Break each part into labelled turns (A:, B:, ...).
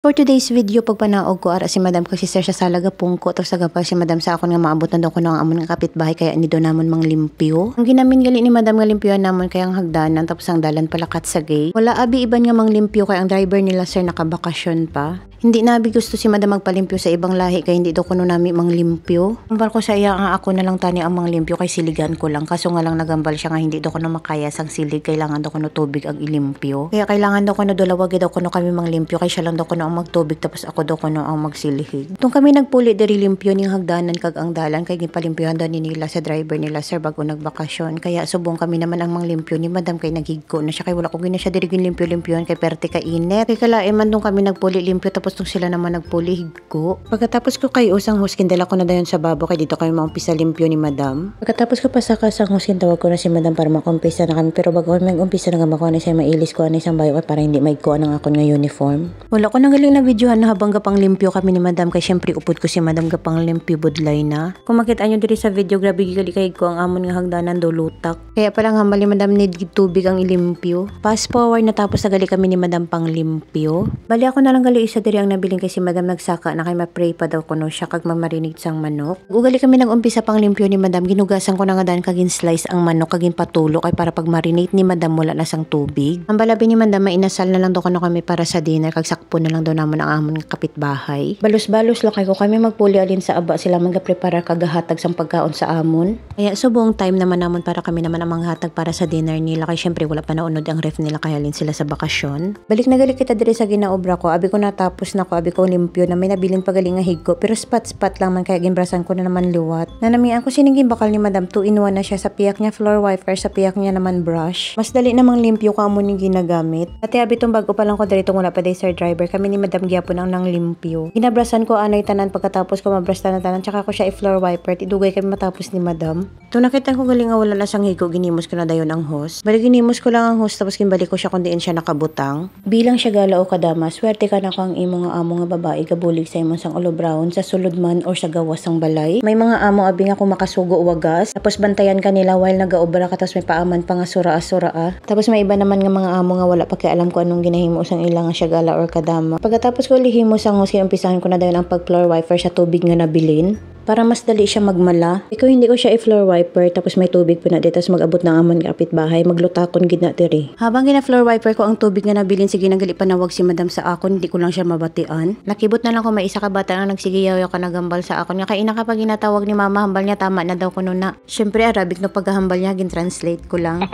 A: For today's video, pagpanaog ko ara si Madam kasi sir siya salaga pungko tapos sagapag si Madam sa akon nga maabot na daw ko ng amon nga kapitbahay kaya ni do namon mang limpyo. Ang ginamin gali ni Madam nga limpyoan namon kaya ang hagdanan tapos ang dalan palakat sa gate. Wala abi iban nga mang limpyo kaya ang driver nila sir nakabakasyon pa. Hindi na abi gusto si Madam magpalimpyo sa ibang lahi kaya hindi daw kuno nami mang limpyo. Ambal ko sa iya nga ako na lang tani ang mang limpyo kay siligan ko lang kaso nga lang nagambal siya nga hindi daw kuno makaya sang silig kailangan daw kuno tubig ang ilimpyo. Kaya kailangan daw kuno dulawag daw kuno kami mang limpyo kay siya lang daw kuno ang magtubig tapos ako daw kuno ang magsilihig. Tung kami nagpuli diri limpyo ning hagdanan kag ang dalan kay gipalimpyohan daw ni nila sa driver nila sir bago nagbakasyon. Kaya subong kami naman ang mang limpyo ni Madam kay naghigko na siya kay wala ko gina siya diri limpyo-limpyohan kay perte ka init. Kay kalae man dong kami nagpuli limpyo tapos nung sila naman nagpuli higko. Pagkatapos ko kay usang huskin dala ko na dayon sa babo kay dito kami maumpisa limpyo ni Madam. Pagkatapos ko pasaka sang huskin tawag ko na si Madam para makumpisa na kami pero bago kami mag-umpisa na gamakuha na siya mailis ko na isang bayo kay para hindi maigkuha ng akon nga uniform. Wala ko nang galing na videohan na habang gapang limpyo kami ni Madam kay syempre upod ko si Madam gapang limpyo budlay na. Kung makita nyo diri sa video grabe gali kay ko ang amon nga hagdanan do lutak. Kaya pala nga mali Madam need tubig ang ilimpyo. Fast forward na tapos nagali kami ni Madam pang limpyo. Bali ako na lang gali isa diri ang nabiling kay si Madam nagsaka na kay ma-pray pa daw kuno siya kag mamarinig sang manok. Ugali kami nag-umpisa pang limpyo ni Madam ginugasan ko na nga dan kagin slice ang manok kagin patulo kay para pag marinate ni Madam wala na sang tubig. Ang balabi ni Madam mainasal na lang daw kuno kami para sa dinner kag sakpo na lang daw namon ang amon nga kapitbahay. Balos-balos lakay ko kami magpuli alin sa aba sila magaprepara kagahatag sang pagkaon sa amon. Kaya subong time naman namon para kami naman ang manghatag para sa dinner nila kay syempre wala pa naunod ang ref nila kaya alin sila sa bakasyon. Balik na gali kita diri sa ginaobra ko abi ko natapos na ko abi ko limpyo na may nabilin pagaling nga higko pero spot lang man kaya ginbrasan ko na naman liwat. Nanamian ko siningin bakal ni Madam 2 in 1 na siya sa piyak niya floor wiper sa piyak niya naman brush. Mas dali namang limpyo ka mo ning ginagamit. Ate abi tong bago pa lang ko diri tong wala pa day sir driver kami ni Madam gyapon ang nang limpyo. Ginabrasan ko anay tanan pagkatapos ko mabras tanan tsaka ko siya i-floor wiper idugay kami matapos ni Madam. Tung nakita ko galing nga wala na sang higko ginimos ko na dayon ang hose. Balik ginimos ko lang ang hose tapos ginbalik ko siya kun diin siya nakabutang. Bilang siya gala o kadama swerte ka na ko ang imo nga amo nga babae gabulig sa imong sang ulo brown sa sulod man or sa gawas sang balay. May mga amo abi nga kung makasugo wagas tapos bantayan kanila while nagaobra ka tapos may paaman pa nga sura-sura. Tapos may iba naman nga mga amo nga wala pa kay alam ko anong ginahimo sang ilang nga siya gala or kadama. Pagkatapos ko lihimo sang hose umpisahan ko na dayon ang pag floor wiper sa tubig nga nabilin. Para mas dali siya magmala. Ikaw hindi ko siya i-floor wiper tapos may tubig pa na dito tapos mag-abot ng amon kapitbahay maglutakon gid na diri. Habang gina-floor wiper ko ang tubig nga nabilin sige nagali panawag si Madam sa akon hindi ko lang siya mabatian. Nakibot na lang ko may isa ka bata ang nagsigiyaw ka nagambal sa akon nga kay ina kapag ginatawag ni Mama hambal niya tama na daw kuno na. Syempre Arabic no paghahambal niya gin-translate ko lang.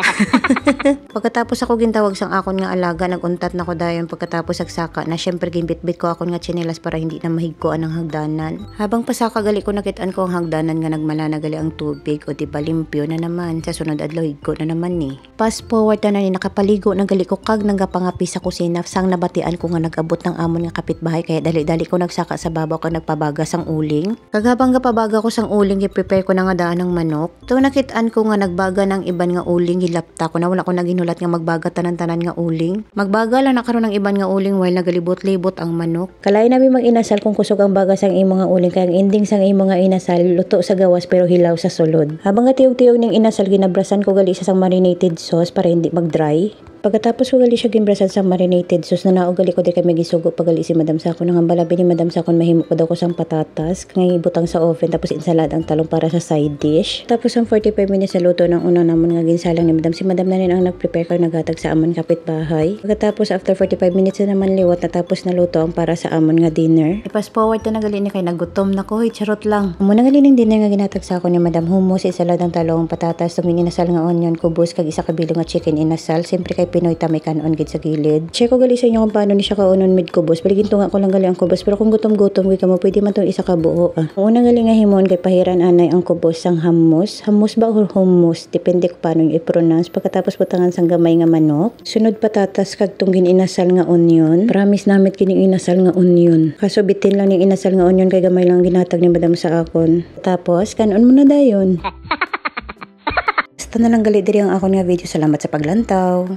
A: Pagkatapos ako gintawag sang akon nga alaga naguntat na ko dayon pagkatapos agsaka na syempre ginbitbit ko akon nga tsinelas para hindi na mahigkoan ang hagdanan. Habang pasaka gali ko nakitaan ko ang hagdanan nga nagmala na gali ang tubig o di ba limpyo na naman sa sunod adlaw higko na naman ni. Fast forward na ni nakapaligo na gali ko kag nagapangapi sa kusina sang nabatian ko nga nagabot ng amon nga kapitbahay kaya dali-dali ko nagsaka sa babaw ko nagpabaga sang uling. Kag habang gapabaga ko sang uling gi-prepare ko na nga daan ng manok. Tung nakitaan ko nga nagbaga ng iban nga uling gilapta ko na wala ko naginulat nga magbaga tanan-tanan nga uling. Magbaga lang nakaroon ng iban nga uling while nagalibot-libot ang manok. Kalay nabi mag-inasal kung kusog ang baga sang imo nga uling kaya ang ending sang imo nga inasal luto sa gawas pero hilaw sa sulod. Habang gatiyog-tiyog ning inasal ginabrasan ko gali sa sang marinated sauce para hindi mag-dry. Pagkatapos ko gali siya ginbrasan sa marinated sauce na naugali ko di kami gisugo pagali si Madam sa akon nang balabi ni Madam sa akon mahimo ko daw ko sang patatas kay butang sa oven tapos ensalada ang talong para sa side dish. Tapos ang 45 minutes sa luto ng una namon nga ginsalang ni Madam si Madam na rin ang nagprepare kag naghatag sa amon kapitbahay. Pagkatapos after 45 minutes na naman liwat natapos na luto ang para sa amon nga dinner. I-fast forward na nagali ni kay nagutom na ko charot lang. Amo nagali ning dinner nga ginhatag sa akon ni Madam hummus ensaladang talong patatas tumingin inasal nga onion kubos kag isa ka bilog nga chicken inasal sempre kay Pinoy ta may kanon gid sa gilid. Check ko gali sa inyo kung paano ni siya kaunon mid kubos. Baligin tunga ko lang gali ang kubos pero kung gutom-gutom gid ka mo pwede man tong isa ka buo. Una gali nga himon kay pahiran anay ang kubos sang hummus. Hummus ba or hummus depende ko paano i-pronounce. Pagkatapos butangan sang gamay nga manok. Sunod patatas kag tong inasal nga onion. Promise namit kining inasal nga onion. Kaso bitin lang ning inasal nga onion kay gamay lang ginatag ni Madam sa akon. Tapos kanon mo na dayon. Basta na lang gali diri ang akon nga video. Salamat sa paglantaw.